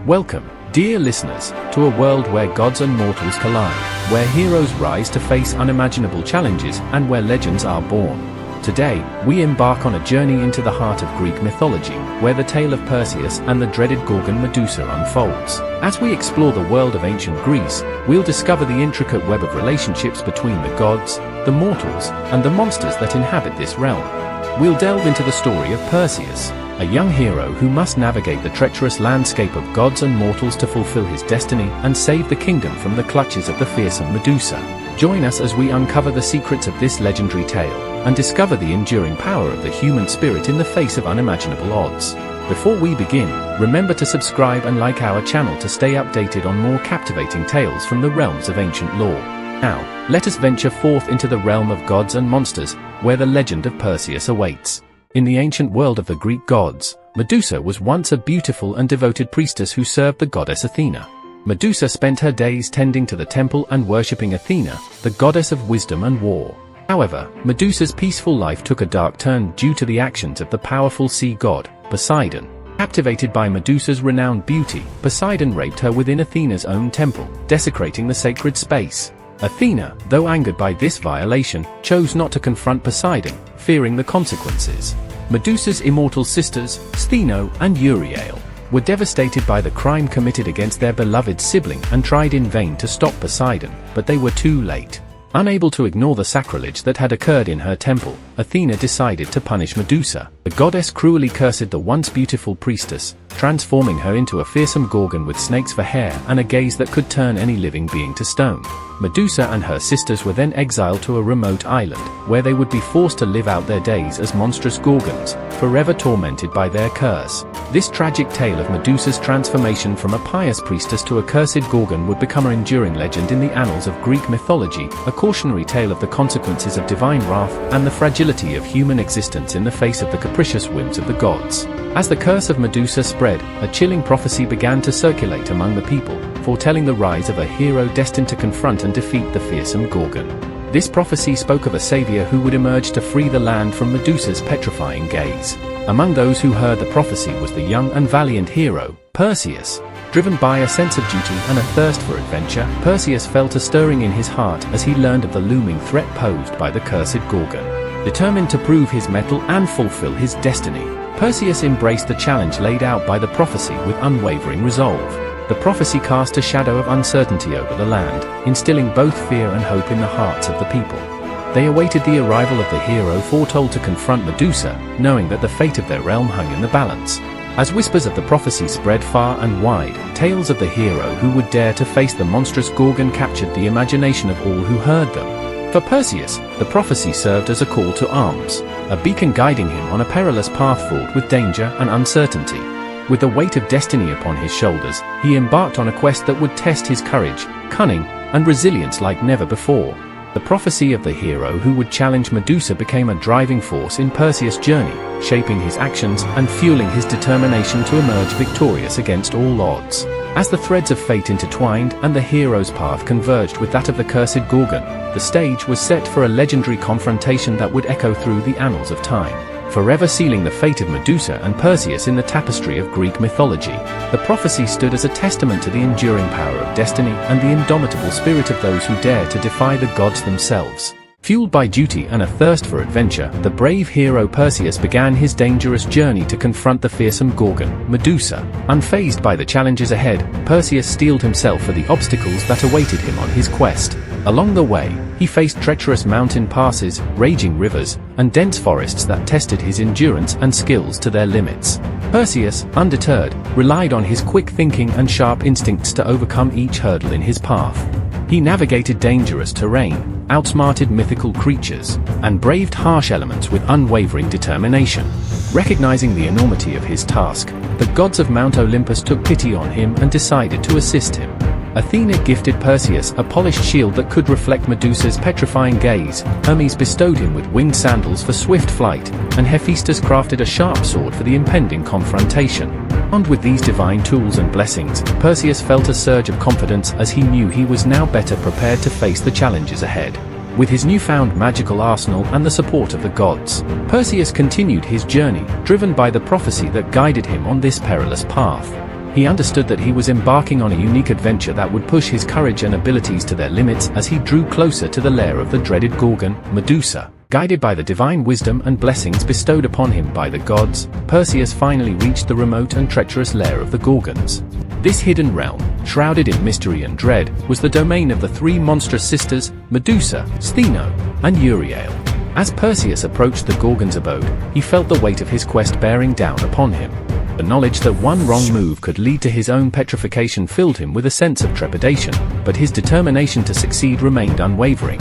Welcome, dear listeners, to a world where gods and mortals collide, where heroes rise to face unimaginable challenges and where legends are born. Today, we embark on a journey into the heart of Greek mythology, where the tale of Perseus and the dreaded Gorgon Medusa unfolds. As we explore the world of ancient Greece, we'll discover the intricate web of relationships between the gods, the mortals, and the monsters that inhabit this realm. We'll delve into the story of Perseus, a young hero who must navigate the treacherous landscape of gods and mortals to fulfill his destiny and save the kingdom from the clutches of the fearsome Medusa. Join us as we uncover the secrets of this legendary tale and discover the enduring power of the human spirit in the face of unimaginable odds. Before we begin, remember to subscribe and like our channel to stay updated on more captivating tales from the realms of ancient lore. Now, let us venture forth into the realm of gods and monsters, where the legend of Perseus awaits. In the ancient world of the Greek gods, Medusa was once a beautiful and devoted priestess who served the goddess Athena. Medusa spent her days tending to the temple and worshipping Athena, the goddess of wisdom and war. However, Medusa's peaceful life took a dark turn due to the actions of the powerful sea god, Poseidon. Captivated by Medusa's renowned beauty, Poseidon raped her within Athena's own temple, desecrating the sacred space. Athena, though angered by this violation, chose not to confront Poseidon, fearing the consequences. Medusa's immortal sisters, Stheno and Euryale, were devastated by the crime committed against their beloved sibling and tried in vain to stop Poseidon, but they were too late. Unable to ignore the sacrilege that had occurred in her temple, Athena decided to punish Medusa. The goddess cruelly cursed the once beautiful priestess, transforming her into a fearsome Gorgon with snakes for hair and a gaze that could turn any living being to stone. Medusa and her sisters were then exiled to a remote island, where they would be forced to live out their days as monstrous Gorgons, forever tormented by their curse. This tragic tale of Medusa's transformation from a pious priestess to a cursed Gorgon would become an enduring legend in the annals of Greek mythology, a cautionary tale of the consequences of divine wrath and the fragility of human existence in the face of the capricious whims of the gods. As the curse of Medusa spread, a chilling prophecy began to circulate among the people, foretelling the rise of a hero destined to confront and defeat the fearsome Gorgon. This prophecy spoke of a savior who would emerge to free the land from Medusa's petrifying gaze. Among those who heard the prophecy was the young and valiant hero, Perseus. Driven by a sense of duty and a thirst for adventure, Perseus felt a stirring in his heart as he learned of the looming threat posed by the cursed Gorgon. Determined to prove his mettle and fulfill his destiny, Perseus embraced the challenge laid out by the prophecy with unwavering resolve. The prophecy cast a shadow of uncertainty over the land, instilling both fear and hope in the hearts of the people. They awaited the arrival of the hero foretold to confront Medusa, knowing that the fate of their realm hung in the balance. As whispers of the prophecy spread far and wide, tales of the hero who would dare to face the monstrous Gorgon captured the imagination of all who heard them. For Perseus, the prophecy served as a call to arms, a beacon guiding him on a perilous path fraught with danger and uncertainty. With the weight of destiny upon his shoulders, he embarked on a quest that would test his courage, cunning, and resilience like never before. The prophecy of the hero who would challenge Medusa became a driving force in Perseus' journey, shaping his actions and fueling his determination to emerge victorious against all odds. As the threads of fate intertwined and the hero's path converged with that of the cursed Gorgon, the stage was set for a legendary confrontation that would echo through the annals of time, forever sealing the fate of Medusa and Perseus in the tapestry of Greek mythology. The prophecy stood as a testament to the enduring power of destiny and the indomitable spirit of those who dare to defy the gods themselves. Fueled by duty and a thirst for adventure, the brave hero Perseus began his dangerous journey to confront the fearsome Gorgon, Medusa. Unfazed by the challenges ahead, Perseus steeled himself for the obstacles that awaited him on his quest. Along the way, he faced treacherous mountain passes, raging rivers, and dense forests that tested his endurance and skills to their limits. Perseus, undeterred, relied on his quick thinking and sharp instincts to overcome each hurdle in his path. He navigated dangerous terrain, outsmarted mythical creatures, and braved harsh elements with unwavering determination. Recognizing the enormity of his task, the gods of Mount Olympus took pity on him and decided to assist him. Athena gifted Perseus a polished shield that could reflect Medusa's petrifying gaze, Hermes bestowed him with winged sandals for swift flight, and Hephaestus crafted a sharp sword for the impending confrontation. Armed with these divine tools and blessings, Perseus felt a surge of confidence as he knew he was now better prepared to face the challenges ahead. With his newfound magical arsenal and the support of the gods, Perseus continued his journey, driven by the prophecy that guided him on this perilous path. he understood that he was embarking on a unique adventure that would push his courage and abilities to their limits as he drew closer to the lair of the dreaded Gorgon, Medusa. Guided by the divine wisdom and blessings bestowed upon him by the gods, Perseus finally reached the remote and treacherous lair of the Gorgons. This hidden realm, shrouded in mystery and dread, was the domain of the three monstrous sisters, Medusa, Stheno, and Euryale. As Perseus approached the Gorgon's abode, he felt the weight of his quest bearing down upon him. The knowledge that one wrong move could lead to his own petrification filled him with a sense of trepidation, but his determination to succeed remained unwavering.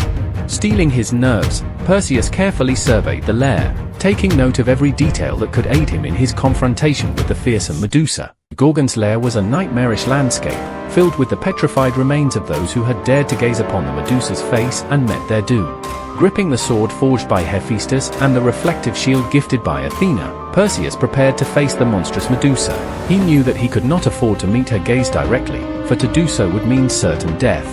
Steeling his nerves, Perseus carefully surveyed the lair, taking note of every detail that could aid him in his confrontation with the fearsome Medusa. Gorgon's lair was a nightmarish landscape, filled with the petrified remains of those who had dared to gaze upon the Medusa's face and met their doom. Gripping the sword forged by Hephaestus and the reflective shield gifted by Athena, Perseus prepared to face the monstrous Medusa. He knew that he could not afford to meet her gaze directly, for to do so would mean certain death.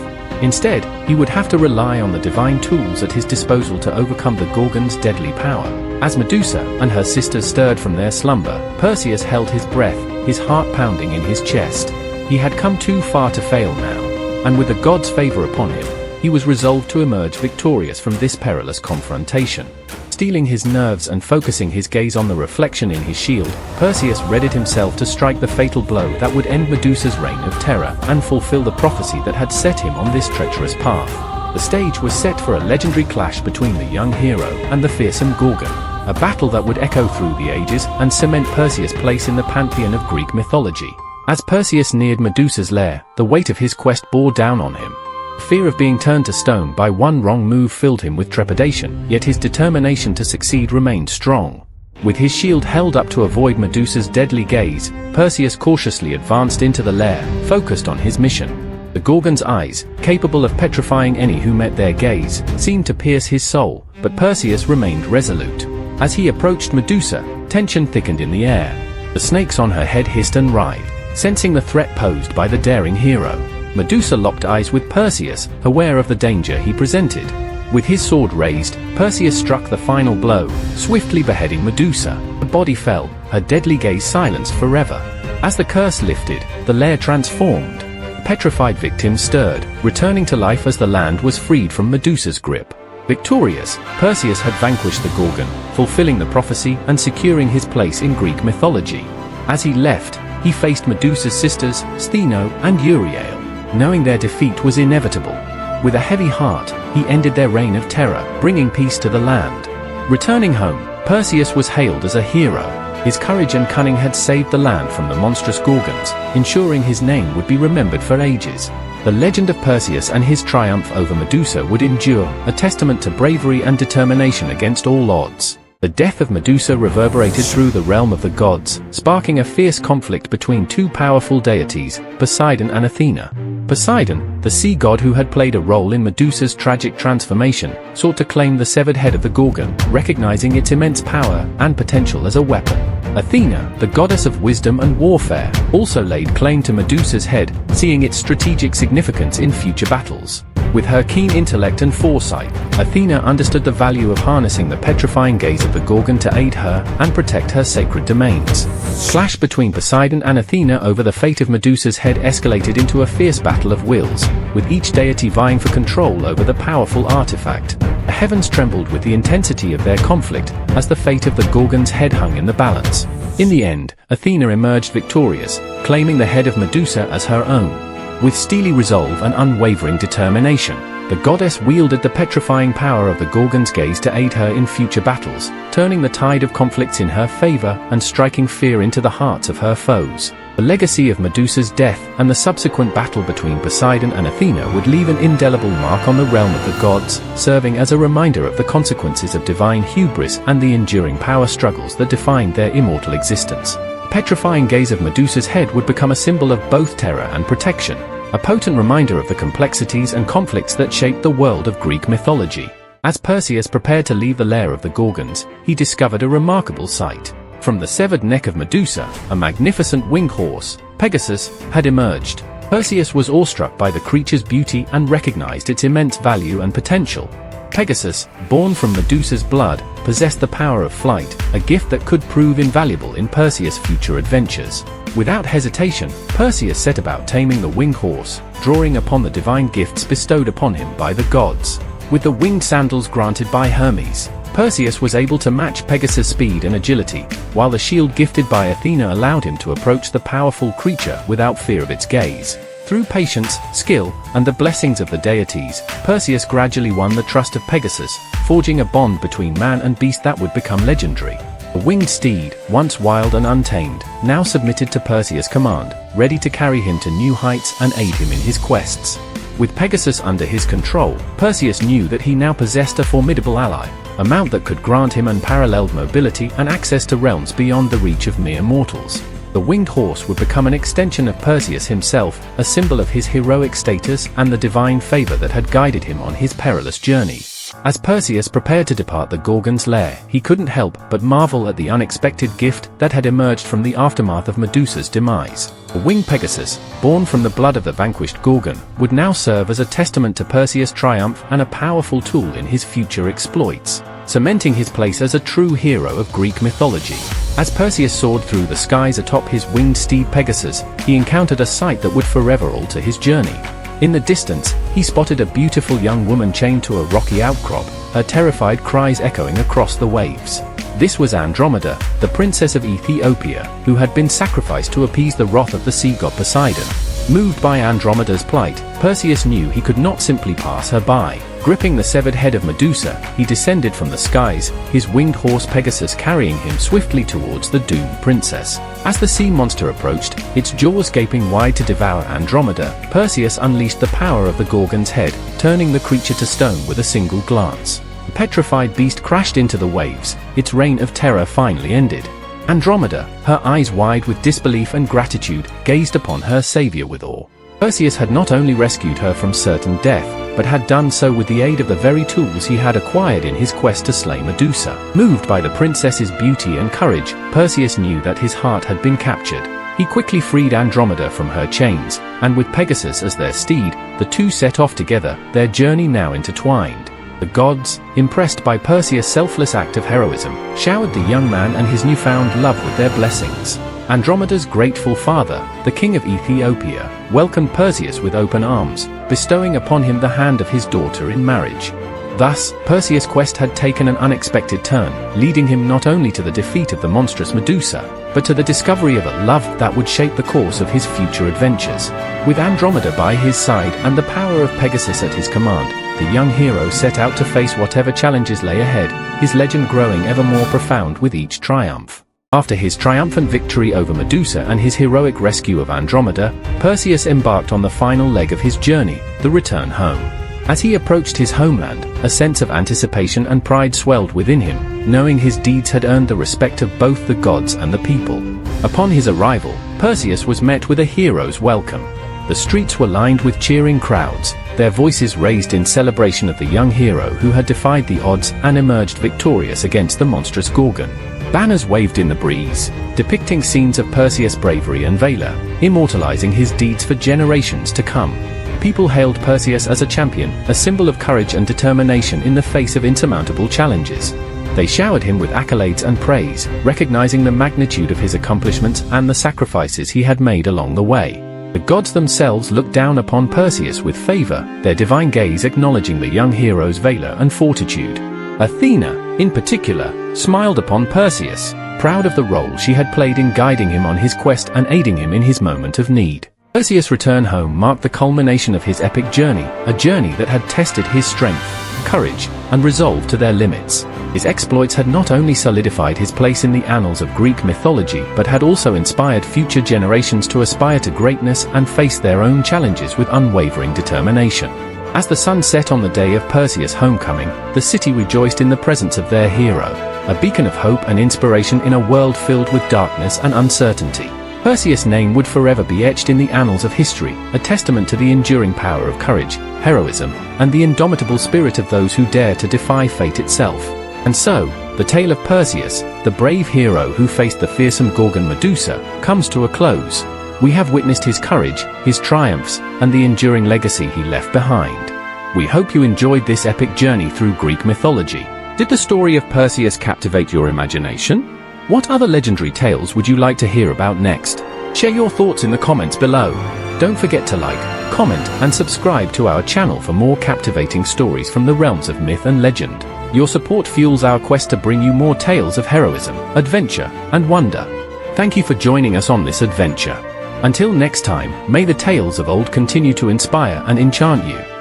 Instead, he would have to rely on the divine tools at his disposal to overcome the Gorgon's deadly power. As Medusa and her sisters stirred from their slumber, Perseus held his breath, his heart pounding in his chest. He had come too far to fail now, and with the gods' favor upon him, he was resolved to emerge victorious from this perilous confrontation. Steeling his nerves and focusing his gaze on the reflection in his shield, Perseus readied himself to strike the fatal blow that would end Medusa's reign of terror and fulfill the prophecy that had set him on this treacherous path. The stage was set for a legendary clash between the young hero and the fearsome Gorgon, a battle that would echo through the ages and cement Perseus' place in the pantheon of Greek mythology. As Perseus neared Medusa's lair, the weight of his quest bore down on him. Fear of being turned to stone by one wrong move filled him with trepidation, yet his determination to succeed remained strong. With his shield held up to avoid Medusa's deadly gaze, Perseus cautiously advanced into the lair, focused on his mission. The Gorgon's eyes, capable of petrifying any who met their gaze, seemed to pierce his soul, but Perseus remained resolute. As he approached Medusa, tension thickened in the air. The snakes on her head hissed and writhed, sensing the threat posed by the daring hero. Medusa locked eyes with Perseus, aware of the danger he presented. With his sword raised, Perseus struck the final blow, swiftly beheading Medusa. The body fell, her deadly gaze silenced forever. As the curse lifted, the lair transformed. The petrified victims stirred, returning to life as the land was freed from Medusa's grip. Victorious, Perseus had vanquished the Gorgon, fulfilling the prophecy and securing his place in Greek mythology. As he left, he faced Medusa's sisters, Stheno and Euryale. Knowing their defeat was inevitable, with a heavy heart, he ended their reign of terror, bringing peace to the land. Returning home, Perseus was hailed as a hero. His courage and cunning had saved the land from the monstrous Gorgons, ensuring his name would be remembered for ages. The legend of Perseus and his triumph over Medusa would endure, a testament to bravery and determination against all odds. The death of Medusa reverberated through the realm of the gods, sparking a fierce conflict between two powerful deities, Poseidon and Athena. Poseidon, the sea god who had played a role in Medusa's tragic transformation, sought to claim the severed head of the Gorgon, recognizing its immense power and potential as a weapon. Athena, the goddess of wisdom and warfare, also laid claim to Medusa's head, seeing its strategic significance in future battles. With her keen intellect and foresight, Athena understood the value of harnessing the petrifying gaze of the Gorgon to aid her and protect her sacred domains. Clash between Poseidon and Athena over the fate of Medusa's head escalated into a fierce battle of wills, with each deity vying for control over the powerful artifact. The heavens trembled with the intensity of their conflict, as the fate of the Gorgon's head hung in the balance. In the end, Athena emerged victorious, claiming the head of Medusa as her own. With steely resolve and unwavering determination, the goddess wielded the petrifying power of the Gorgon's gaze to aid her in future battles, turning the tide of conflicts in her favor and striking fear into the hearts of her foes. The legacy of Medusa's death and the subsequent battle between Poseidon and Athena would leave an indelible mark on the realm of the gods, serving as a reminder of the consequences of divine hubris and the enduring power struggles that defined their immortal existence. The petrifying gaze of Medusa's head would become a symbol of both terror and protection, a potent reminder of the complexities and conflicts that shaped the world of Greek mythology. As Perseus prepared to leave the lair of the Gorgons, he discovered a remarkable sight. From the severed neck of Medusa, a magnificent winged horse, Pegasus, had emerged. Perseus was awestruck by the creature's beauty and recognized its immense value and potential. Pegasus, born from Medusa's blood, possessed the power of flight, a gift that could prove invaluable in Perseus' future adventures. Without hesitation, Perseus set about taming the winged horse, drawing upon the divine gifts bestowed upon him by the gods. With the winged sandals granted by Hermes, Perseus was able to match Pegasus' speed and agility, while the shield gifted by Athena allowed him to approach the powerful creature without fear of its gaze. Through patience, skill, and the blessings of the deities, Perseus gradually won the trust of Pegasus, forging a bond between man and beast that would become legendary. The winged steed, once wild and untamed, now submitted to Perseus' command, ready to carry him to new heights and aid him in his quests. With Pegasus under his control, Perseus knew that he now possessed a formidable ally, a mount that could grant him unparalleled mobility and access to realms beyond the reach of mere mortals. The winged horse would become an extension of Perseus himself, a symbol of his heroic status and the divine favor that had guided him on his perilous journey. As Perseus prepared to depart the Gorgons' lair, he couldn't help but marvel at the unexpected gift that had emerged from the aftermath of Medusa's demise. The winged Pegasus, born from the blood of the vanquished Gorgon, would now serve as a testament to Perseus' triumph and a powerful tool in his future exploits, cementing his place as a true hero of Greek mythology. As Perseus soared through the skies atop his winged steed Pegasus, he encountered a sight that would forever alter his journey. In the distance, he spotted a beautiful young woman chained to a rocky outcrop, her terrified cries echoing across the waves. This was Andromeda, the princess of Ethiopia, who had been sacrificed to appease the wrath of the sea god Poseidon. Moved by Andromeda's plight, Perseus knew he could not simply pass her by. Gripping the severed head of Medusa, he descended from the skies, his winged horse Pegasus carrying him swiftly towards the doomed princess. As the sea monster approached, its jaws gaping wide to devour Andromeda, Perseus unleashed the power of the Gorgon's head, turning the creature to stone with a single glance. The petrified beast crashed into the waves, its reign of terror finally ended. Andromeda, her eyes wide with disbelief and gratitude, gazed upon her savior with awe. Perseus had not only rescued her from certain death, but had done so with the aid of the very tools he had acquired in his quest to slay Medusa. Moved by the princess's beauty and courage, Perseus knew that his heart had been captured. He quickly freed Andromeda from her chains, and with Pegasus as their steed, the two set off together, their journey now intertwined. The gods, impressed by Perseus' selfless act of heroism, showered the young man and his newfound love with their blessings. Andromeda's grateful father, the king of Ethiopia, welcomed Perseus with open arms, bestowing upon him the hand of his daughter in marriage. Thus, Perseus' quest had taken an unexpected turn, leading him not only to the defeat of the monstrous Medusa, but to the discovery of a love that would shape the course of his future adventures. With Andromeda by his side and the power of Pegasus at his command, the young hero set out to face whatever challenges lay ahead, his legend growing ever more profound with each triumph. After his triumphant victory over Medusa and his heroic rescue of Andromeda, Perseus embarked on the final leg of his journey, the return home. As he approached his homeland, a sense of anticipation and pride swelled within him, knowing his deeds had earned the respect of both the gods and the people. Upon his arrival, Perseus was met with a hero's welcome. The streets were lined with cheering crowds, their voices raised in celebration of the young hero who had defied the odds and emerged victorious against the monstrous Gorgon. Banners waved in the breeze, depicting scenes of Perseus' bravery and valor, immortalizing his deeds for generations to come. People hailed Perseus as a champion, a symbol of courage and determination in the face of insurmountable challenges. They showered him with accolades and praise, recognizing the magnitude of his accomplishments and the sacrifices he had made along the way. The gods themselves looked down upon Perseus with favor, their divine gaze acknowledging the young hero's valor and fortitude. Athena, in particular, smiled upon Perseus, proud of the role she had played in guiding him on his quest and aiding him in his moment of need. Perseus' return home marked the culmination of his epic journey, a journey that had tested his strength, courage, and resolve to their limits. His exploits had not only solidified his place in the annals of Greek mythology but had also inspired future generations to aspire to greatness and face their own challenges with unwavering determination. As the sun set on the day of Perseus' homecoming, the city rejoiced in the presence of their hero, a beacon of hope and inspiration in a world filled with darkness and uncertainty. Perseus' name would forever be etched in the annals of history, a testament to the enduring power of courage, heroism, and the indomitable spirit of those who dare to defy fate itself. And so, the tale of Perseus, the brave hero who faced the fearsome Gorgon Medusa, comes to a close. We have witnessed his courage, his triumphs, and the enduring legacy he left behind. We hope you enjoyed this epic journey through Greek mythology. Did the story of Perseus captivate your imagination? What other legendary tales would you like to hear about next? Share your thoughts in the comments below. Don't forget to like, comment, and subscribe to our channel for more captivating stories from the realms of myth and legend. Your support fuels our quest to bring you more tales of heroism, adventure, and wonder. Thank you for joining us on this adventure. Until next time, may the tales of old continue to inspire and enchant you.